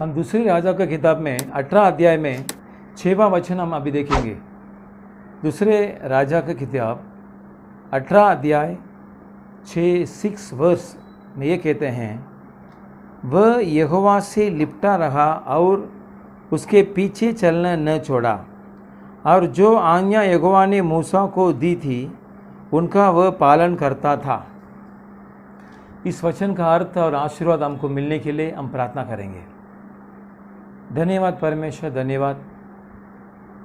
हम दूसरे राजा का किताब में 18 अध्याय में 6वां वचन हम अभी देखेंगे। दूसरे राजा का किताब 18 अध्याय 6 वर्स में ये कहते हैं, वह यहोवा से लिपटा रहा और उसके पीछे चलना न छोड़ा, और जो आज्ञा यहोवा ने मूसा को दी थी उनका वह पालन करता था। इस वचन का अर्थ और आशीर्वाद हमको मिलने के लिए हम प्रार्थना करेंगे। धन्यवाद परमेश्वर, धन्यवाद।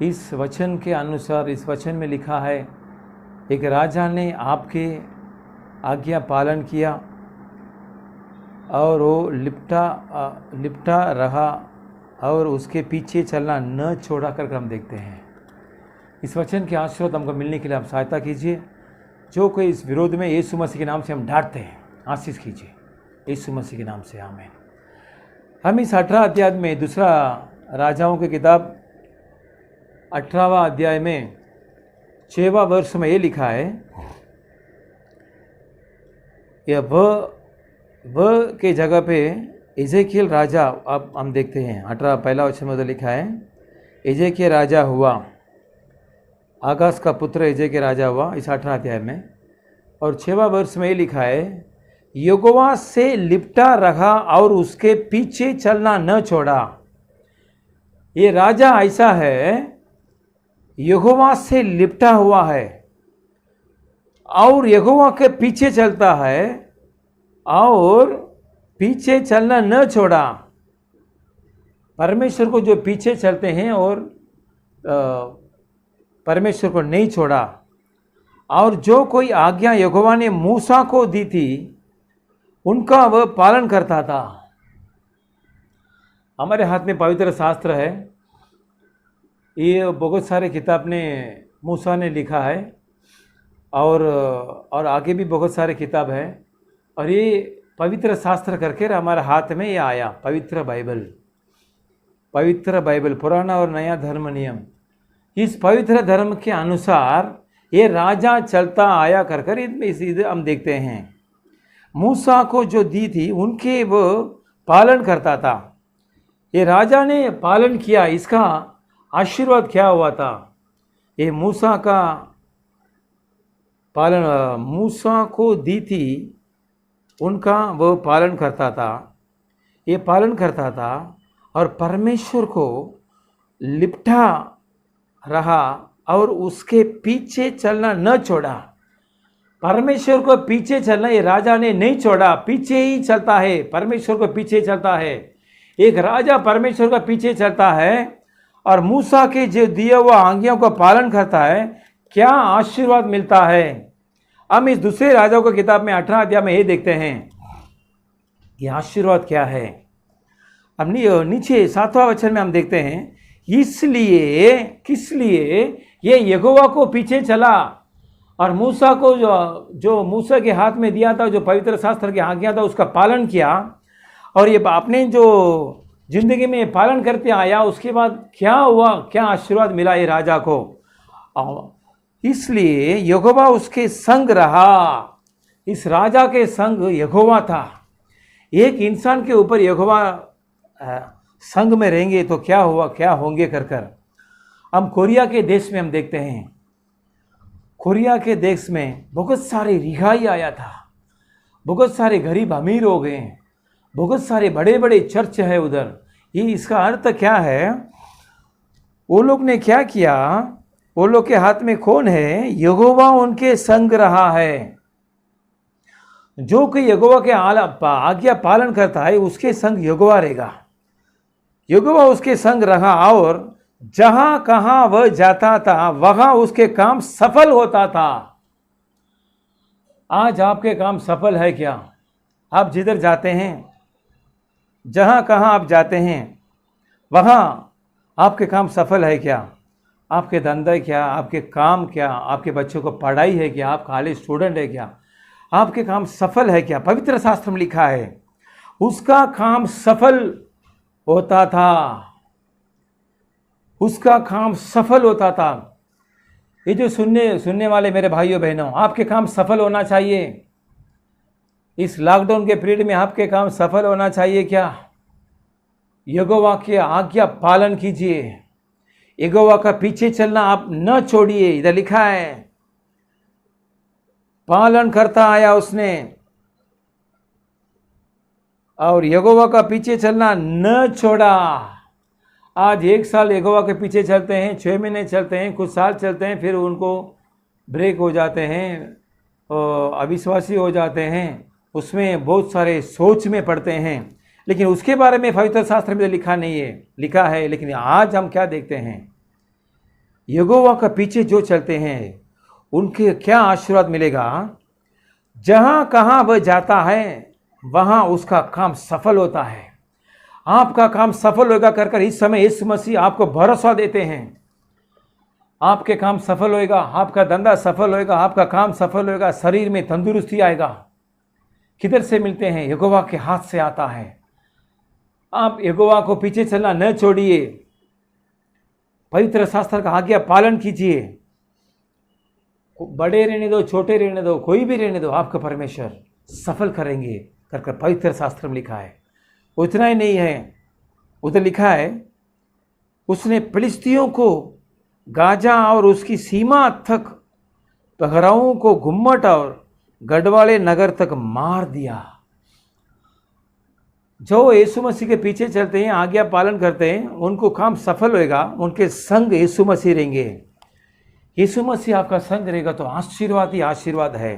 इस वचन के अनुसार इस वचन में लिखा है, एक राजा ने आपके आज्ञा पालन किया और वो लिपटा रहा और उसके पीछे चलना न छोड़ा कर हम देखते हैं। इस वचन के आशीर्वाद हमको मिलने के लिए आप सहायता कीजिए। जो कोई इस विरोध में यीशु मसीह के नाम से हम डांटते हैं, आशीष कीजिए यीशु मसीह के नाम से, आमीन। हम इस 18 अध्याय में दूसरा राजाओं की किताब 18वां अध्याय में 6वां वर्ष में ये लिखा है, यह वह के जगह पे एजेकियल राजा, अब हम देखते हैं 18 पहला वचन में लिखा है, एजेकियल राजा हुआ, आगास का पुत्र एजेकियल राजा हुआ इस 18 अध्याय में। और 6वां वर्ष में ये लिखा है, यहोवा से लिपटा रहा और उसके पीछे चलना न छोड़ा। ये राजा ऐसा है, यहोवा से लिपटा हुआ है और यहोवा के पीछे चलता है और पीछे चलना न छोड़ा। परमेश्वर को जो पीछे चलते हैं और परमेश्वर को नहीं छोड़ा। और जो कोई आज्ञा यहोवा ने मूसा को दी थी उनका वह पालन करता था। हमारे हाथ में पवित्र शास्त्र है, ये बहुत सारे किताब ने मूसा ने लिखा है और आगे भी बहुत सारे किताब है, और ये पवित्र शास्त्र करके हमारे हाथ में ये आया, पवित्र बाइबल, पुराना और नया धर्म नियम। इस पवित्र धर्म के अनुसार ये राजा चलता आया कर इस हम देखते हैं। मूसा को जो दी थी उनके वो पालन करता था। ये राजा ने पालन किया, इसका आशीर्वाद क्या हुआ था? ये मूसा का पालन, मूसा को दी थी उनका वो पालन करता था, ये पालन करता था और परमेश्वर को लिपटा रहा और उसके पीछे चलना न छोड़ा। परमेश्वर को पीछे चलना ये राजा ने नहीं छोड़ा, पीछे ही चलता है, परमेश्वर को पीछे चलता है। एक राजा परमेश्वर का पीछे चलता है और मूसा के जो दिए हुआ आज्ञाओं का पालन करता है, क्या आशीर्वाद मिलता है। हम इस दूसरे राजाओं की किताब में 18 अध्याय में ये देखते हैं, ये आशीर्वाद क्या है। हम नीचे 7वां वचन में हम देखते हैं, इसलिए किस लिए ये यहोवा को पीछे चला और मूसा को जो मूसा के हाथ में दिया था, जो पवित्र शास्त्र की आज्ञा था, उसका पालन किया और ये आपने जो जिंदगी में पालन करते आया, उसके बाद क्या हुआ, क्या आशीर्वाद मिला ये राजा को। इसलिए यहोवा उसके संग रहा। इस राजा के संग यहोवा था। एक इंसान के ऊपर यहोवा संग में रहेंगे तो क्या हुआ, क्या होंगे कर हम कोरिया के देश में हम देखते हैं। कोरिया के देश में बहुत सारे रिहाई आया था, बहुत सारे गरीब अमीर हो गए, बहुत सारे बड़े बड़े चर्च है उधर। ये इसका अर्थ क्या है, वो लोग ने क्या किया, वो लोग के हाथ में कौन है, यहोवा उनके संग रहा है। जो कोई यहोवा के आज्ञा पालन करता है उसके संग यहोवा रहेगा, यहोवा उसके संग रहा और जहां कहां वह जाता था वहां उसके काम सफल होता था। आज आपके काम सफल है क्या? आप जिधर जाते हैं, जहां कहां आप जाते हैं वहां आपके काम सफल है क्या? आपके धंधा क्या, आपके काम क्या, आपके बच्चों को पढ़ाई है क्या, आप कॉलेज स्टूडेंट है क्या, आपके काम सफल है क्या? पवित्र शास्त्र में लिखा है उसका काम सफल होता था, उसका काम सफल होता था। ये जो सुनने वाले मेरे भाइयों बहनों, आपके काम सफल होना चाहिए। इस लॉकडाउन के पीरियड में आपके काम सफल होना चाहिए क्या? यहोवा के आज्ञा पालन कीजिए, यहोवा का पीछे चलना आप न छोड़िए। इधर लिखा है पालन करता आया उसने, और यहोवा का पीछे चलना न छोड़ा। आज 1 साल यहोवा के पीछे चलते हैं, 6 महीने चलते हैं, कुछ साल चलते हैं, फिर उनको ब्रेक हो जाते हैं, अविश्वासी हो जाते हैं, उसमें बहुत सारे सोच में पड़ते हैं, लेकिन उसके बारे में पवित्र शास्त्र में लिखा नहीं है, लिखा है। लेकिन आज हम क्या देखते हैं, यहोवा का पीछे जो चलते हैं उनके क्या आशीर्वाद मिलेगा। जहाँ कहाँ वह जाता है वहाँ उसका काम सफल होता है। आपका काम सफल होगा कर इस समय यीशु मसीह आपको भरोसा देते हैं। आपके काम सफल होएगा, आपका धंधा सफल होएगा, आपका काम सफल होएगा, शरीर में तंदुरुस्ती आएगा। किधर से मिलते हैं? यहोवा के हाथ से आता है। आप यहोवा को पीछे चलना न छोड़िए, पवित्र शास्त्र का आज्ञा पालन कीजिए। बड़े रहने दो, छोटे रहने दो, कोई भी रहने दो, आपका परमेश्वर सफल करेंगे कर पवित्र शास्त्र में लिखा है। उतना ही नहीं है, उधर लिखा है उसने फिलिस्तियों को गाजा और उसकी सीमा तक, पहराओं को गुम्मट और गढ़वाले नगर तक मार दिया। जो यीशु मसीह के पीछे चलते हैं, आज्ञा पालन करते हैं, उनको काम सफल होएगा। उनके संग यीशु मसीह रहेंगे। यीशु मसीह आपका संग रहेगा तो आशीर्वाद ही आशीर्वाद है।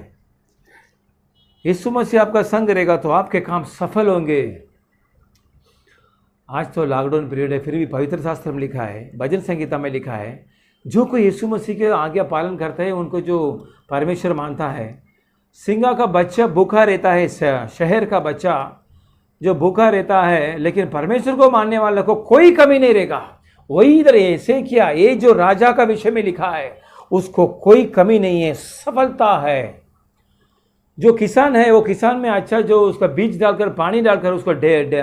यीशु मसीह आपका संग रहेगा तो आपके काम सफल होंगे। आज तो लॉकडाउन पीरियड है, फिर भी पवित्र शास्त्र में लिखा है, भजन संगीता में लिखा है, जो कोई यीशु मसीह के आज्ञा पालन करता है, उनको जो परमेश्वर मानता है। सिंगा का बच्चा भूखा रहता है, शहर का बच्चा जो भूखा रहता है, लेकिन परमेश्वर को मानने वाले को कोई कमी नहीं रहेगा। वही इधर ऐसे किया, ये जो राजा का विषय में लिखा है, उसको कोई कमी नहीं है, सफलता है। जो किसान है वो किसान में अच्छा, जो उसका बीज डालकर पानी डालकर उसको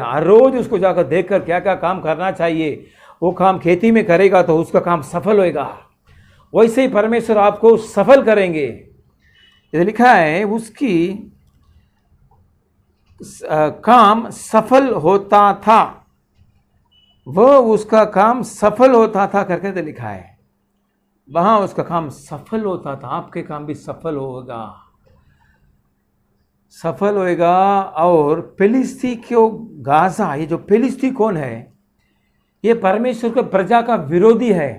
हर रोज उसको जाकर देखकर क्या क्या काम करना चाहिए, वो काम खेती में करेगा तो उसका काम सफल होएगा। वैसे ही परमेश्वर आपको सफल करेंगे। ये लिखा है उसकी काम सफल होता था, वह उसका काम सफल होता था करके लिखा है। वहां उसका काम सफल होता था। आपके काम भी सफल होगा, सफल होएगा। और फिलिस्ती क्यों गाजा, ये जो फिलिस्ती कौन है? ये परमेश्वर के प्रजा का विरोधी है।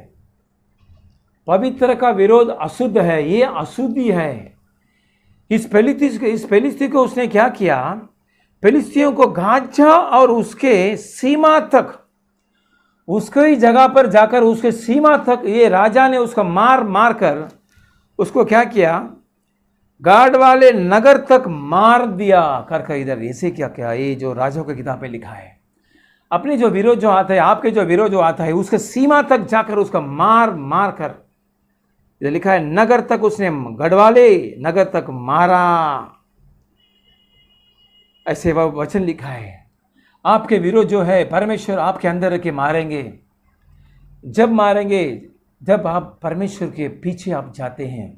पवित्र का विरोध अशुद्ध है, ये अशुद्धि है। इस फिलिस्ती को उसने क्या किया? फिलिस्तियों को गाजा और उसके सीमा तक, उसके ही जगह पर जाकर उसके सीमा तक ये राजा ने उसका मार मार कर उसको क्या किया? गार्ड वाले नगर तक मार दिया कर इधर ऐसे क्या क्या, ये जो राजाओं की किताब में लिखा है। अपने जो विरोध जो आता है, आपके जो विरोध जो आता है, उसके सीमा तक जाकर उसका मार मार कर, इधर लिखा है नगर तक उसने, गढ़वाले नगर तक मारा। ऐसे वह वचन लिखा है। आपके विरोध जो है परमेश्वर आपके अंदर के मारेंगे। जब मारेंगे, जब आप परमेश्वर के पीछे आप जाते हैं।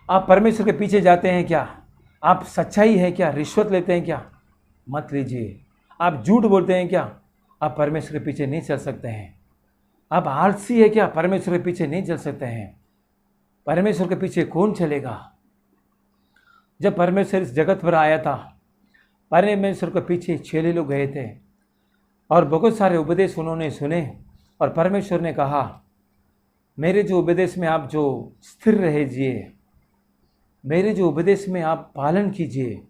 आप परमेश्वर के पीछे जाते हैं क्या? आप सच्चाई है क्या? रिश्वत लेते हैं क्या? मत लीजिए। आप झूठ बोलते हैं क्या? आप परमेश्वर के पीछे नहीं चल सकते हैं। आप आलसी है क्या? परमेश्वर के पीछे नहीं चल सकते हैं। परमेश्वर के पीछे कौन चलेगा? जब परमेश्वर इस जगत पर आया था, परमेश्वर के पीछे 6 लोग गए थे और बहुत सारे उपदेश उन्होंने सुने, और परमेश्वर ने कहा मेरे जो उपदेश में आप जो स्थिर रहिए, मेरे जो उपदेश में आप पालन कीजिए।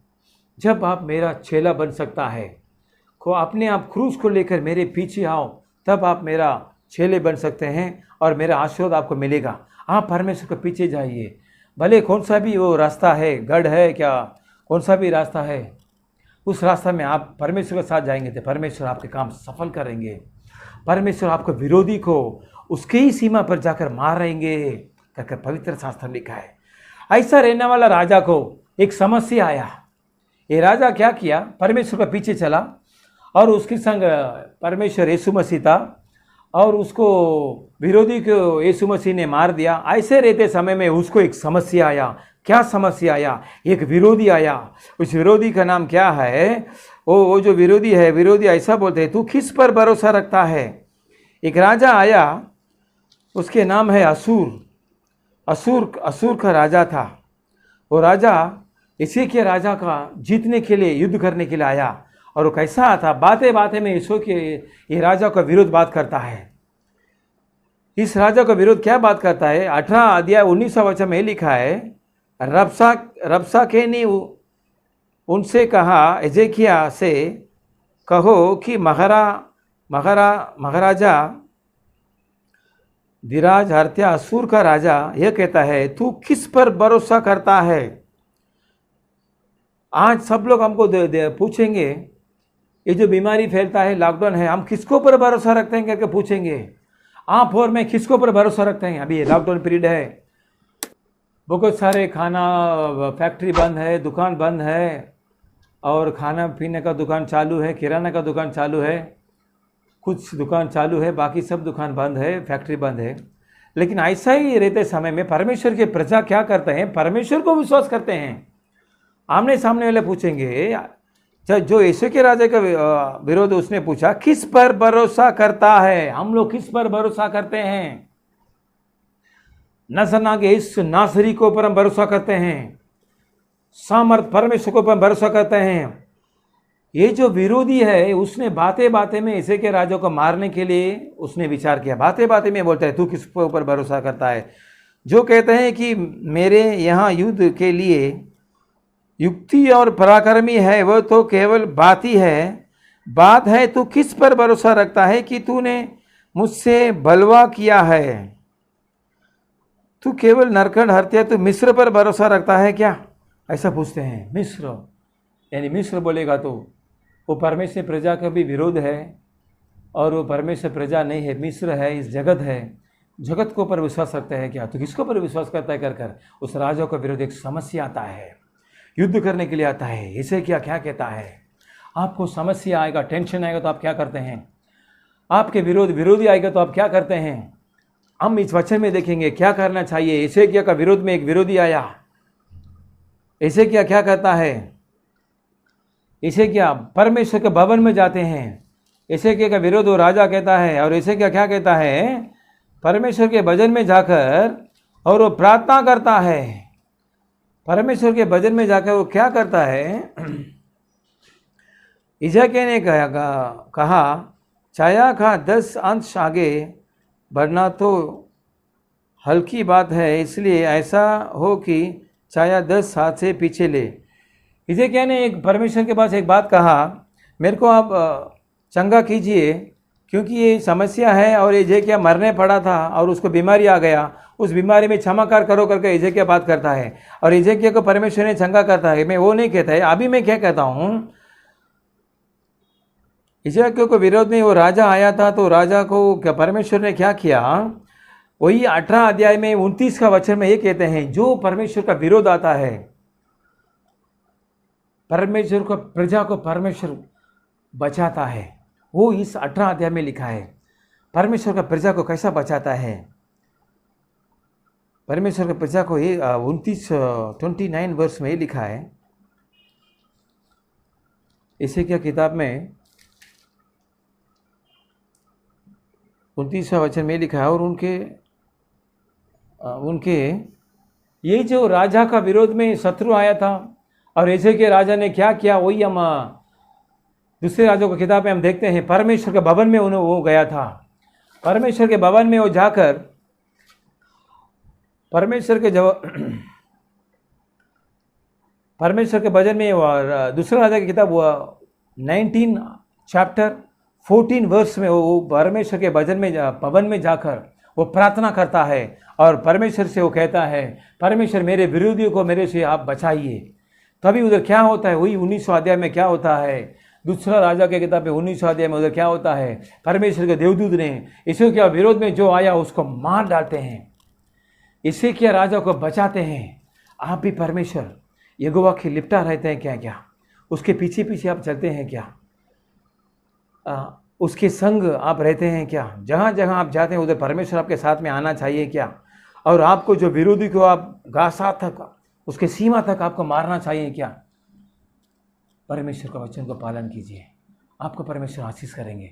जब आप मेरा चेला बन सकता है, को अपने आप क्रूस को लेकर मेरे पीछे आओ, तब आप मेरा चेले बन सकते हैं और मेरा आशीर्वाद आपको मिलेगा। आप परमेश्वर के पीछे जाइए, भले कौन सा भी वो रास्ता है, गढ़ है क्या, कौन सा भी रास्ता है, उस रास्ता में आप परमेश्वर के साथ जाएंगे तो परमेश्वर आपके काम सफल करेंगे। परमेश्वर आपको विरोधी को उसके ही सीमा पर जाकर मारेंगे करके पवित्र शास्त्र में लिखा है। ऐसा रहने वाला राजा को एक समस्या आया। ये राजा क्या किया? परमेश्वर के पीछे चला और उसके संग परमेश्वर यीशु मसीह था, और उसको विरोधी को यीशु मसीह ने मार दिया। ऐसे रहते समय में उसको एक समस्या आया। क्या समस्या आया? एक विरोधी आया। उस विरोधी का नाम क्या है? वो जो विरोधी है, विरोधी ऐसा बोलते हैं, तू किस पर भरोसा रखता है। एक राजा आया, उसके नाम है असुर का राजा था। वो राजा इसी के राजा का जीतने के लिए, युद्ध करने के लिए आया। और वो कैसा था, बातें बातें में ईशो के ये राजा का विरोध बात करता है। इस राजा का विरोध क्या बात करता है, 18 अध्याय 19 वचन में लिखा है, रबसाके ने उनसे कहा, एजेकिया से कहो कि महाराजा दिराज हर्त्या असुर का राजा यह कहता है, तू किस पर भरोसा करता है। आज सब लोग हमको पूछेंगे, ये जो बीमारी फैलता है, लॉकडाउन है, हम किसको पर भरोसा रखते हैं करके पूछेंगे। आप और मैं किसको पर भरोसा रखते हैं। अभी ये लॉकडाउन पीरियड है, बहुत सारे खाना फैक्ट्री बंद है, दुकान बंद है, और खाना पीने का दुकान चालू है, किराना का दुकान चालू है, कुछ दुकान चालू है, बाकी सब दुकान बंद है, फैक्ट्री बंद है। लेकिन ऐसा ही रहते समय में परमेश्वर के प्रजा क्या करते हैं, परमेश्वर को विश्वास करते हैं। आमने सामने वाले पूछेंगे, जो यीशु के राजा का विरोध, उसने पूछा किस पर भरोसा करता है। हम लोग किस पर भरोसा करते हैं। नजरना के इस नासरी को पर हम भरोसा करते हैं, सामर्थ परमेश्वर को पर भरोसा करते हैं। ये जो विरोधी है, उसने बातें बातें में यीशु के राजा को मारने के लिए उसने विचार किया। बातें बातें में बोलता है, तू किस पर ऊपर भरोसा करता है। जो कहते हैं कि मेरे यहाँ युद्ध के लिए युक्ति और पराक्रमी है, वह तो केवल बात ही है। बात है, तू किस पर भरोसा रखता है कि तूने मुझसे बलवा किया है। तू केवल नरकंड हत्या, तू मिस्र पर भरोसा रखता है क्या, ऐसा पूछते हैं। मिस्र यानी मिस्र बोलेगा तो वो परमेश्वर प्रजा का भी विरोध है, और वो परमेश्वर प्रजा नहीं है, मिस्र है, इस जगत है। जगत को पर विश्वास रखता है क्या, तो किसको पर विश्वास करता है कर उस राजा का विरोध। एक समस्या आता है, युद्ध करने के लिए आता है। इसे क्या कहता है, आपको समस्या आएगा, टेंशन आएगा तो आप क्या करते हैं। आपके विरोधी आएगा तो आप क्या करते हैं। हम इस वचन में देखेंगे क्या करना चाहिए। एसेकिया का विरोध में एक विरोधी आया। एसेकिया क्या करता है, एसेकिया परमेश्वर के भवन में जाते हैं। एसेकिया का विरोध वो राजा कहता है, और एसेकिया क्या कहता है, परमेश्वर के भजन में जाकर और वो प्रार्थना करता है। परमेश्वर के भजन में जाकर वो क्या करता है, इजकिय्याह ने कहा छाया का 10 अंश आगे बढ़ना तो हल्की बात है, इसलिए ऐसा हो कि छाया 10 हाथ से पीछे ले। इजकिय्याह ने एक परमेश्वर के पास एक बात कहा, मेरे को आप चंगा कीजिए, क्योंकि ये समस्या है और इजकिय्याह मरने पड़ा था और उसको बीमारी आ गया। उस बीमारी में क्षमाकार करो करके इजकिय्याह बात करता है, और इजकिय्याह को परमेश्वर ने चंगा करता है। मैं वो नहीं कहता है। अभी मैं क्या कहता हूँ, इजकिय्याह को विरोध में वो राजा आया था, तो राजा को क्या परमेश्वर ने क्या किया, वही 18 अध्याय में 29 का वचन में ये कहते हैं, जो परमेश्वर का विरोध आता है, परमेश्वर को प्रजा को परमेश्वर बचाता है। वो इस 18 अध्याय में लिखा है। परमेश्वर का प्रजा को कैसा बचाता है। परमेश्वर के प्रजा को ये 29 वर्ष में ये लिखा है। इसे क्या किताब में 29वां वचन में लिखा है, और उनके ये जो राजा का विरोध में शत्रु आया था, और ऐसे के राजा ने क्या किया, वही हम दूसरे राजा की किताब में हम देखते हैं। परमेश्वर के भवन में वो गया था। परमेश्वर के भवन में वो जाकर परमेश्वर के भजन में, दूसरा राजा की किताब 19 चैप्टर 14 वर्ष में वो परमेश्वर के भवन में जाकर वो प्रार्थना करता है, और परमेश्वर से वो कहता है, परमेश्वर मेरे विरोधियों को मेरे से आप बचाइए। तभी उधर क्या होता है, वही 19वां अध्याय में क्या होता है, दूसरा राजा के किताब में 19वां अध्याय में उधर क्या होता है, परमेश्वर के देवदूत ने ईश्वर के विरोध में जो आया उसको मार डालते हैं। इसे क्या राजा को बचाते हैं। आप भी परमेश्वर यहोवा की लिपटा रहते हैं क्या, उसके पीछे पीछे आप चलते हैं क्या, उसके संग आप रहते हैं क्या। जहाँ जहाँ आप जाते हैं उधर परमेश्वर आपके साथ में आना चाहिए क्या, और आपको जो विरोधी को आप गासा तक, उसके सीमा तक आपको मारना चाहिए क्या। परमेश्वर का वचन को पालन कीजिए, आपको परमेश्वर आशीष करेंगे,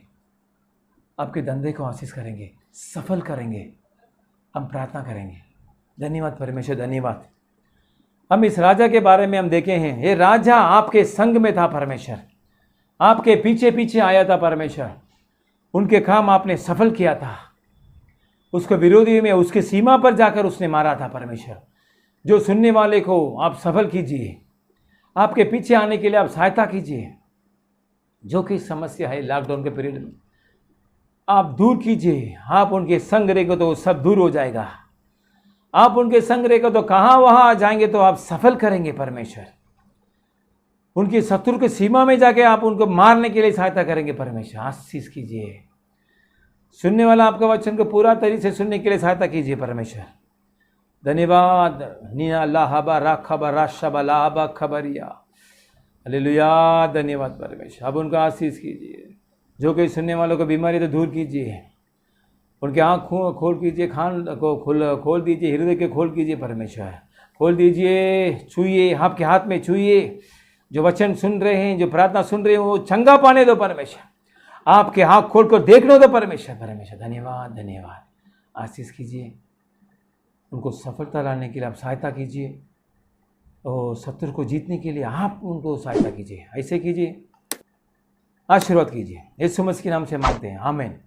आपके धंधे को आशीष करेंगे, सफल करेंगे। हम प्रार्थना करेंगे। धन्यवाद परमेश्वर, धन्यवाद। हम इस राजा के बारे में हम देखे हैं, ये राजा आपके संग में था परमेश्वर, आपके पीछे पीछे आया था परमेश्वर, उनके काम आपने सफल किया था, उसको विरोधी में उसके सीमा पर जाकर उसने मारा था परमेश्वर। जो सुनने वाले को आप सफल कीजिए, आपके पीछे आने के लिए आप सहायता कीजिए। जो कि समस्या है लॉकडाउन के पीरियड में आप दूर कीजिए। आप उनके संग रहेंगे तो सब दूर हो जाएगा। आप उनके संग रहेंगे तो कहाँ वहाँ आ जाएंगे तो आप सफल करेंगे परमेश्वर। उनकी शत्रु की सीमा में जाके आप उनको मारने के लिए सहायता करेंगे परमेश्वर। आशीष कीजिए। सुनने वाला आपका वचन को पूरा तरीके से सुनने के लिए सहायता कीजिए परमेश्वर। धन्यवाद। निया लाहबा राखबा राशबा लाहबा खबरिया, हालेलुया। धन्यवाद परमेश्वर। अब उनका आशीष कीजिए। जो कोई सुनने वालों को बीमारी तो दूर कीजिए, उनके आँख खोल कीजिए, खान को खोल दीजिए, हृदय के खोल कीजिए परमेश्वर, खोल दीजिए। छूइए, आपके हाथ में छूइए। जो वचन सुन रहे हैं, जो प्रार्थना सुन रहे हैं, वो चंगा पाने दो परमेश्वर। आपके आँख खोल कर देखने दो परमेश्वर। परमेश्वर धन्यवाद, धन्यवाद। आशीष कीजिए, उनको सफलता लाने के लिए आप सहायता कीजिए और शत्रु को जीतने के लिए आप उनको सहायता कीजिए। ऐसे कीजिए, आशीर्वाद कीजिए। यीशु मसीह के नाम से मांगते हैं, आमीन।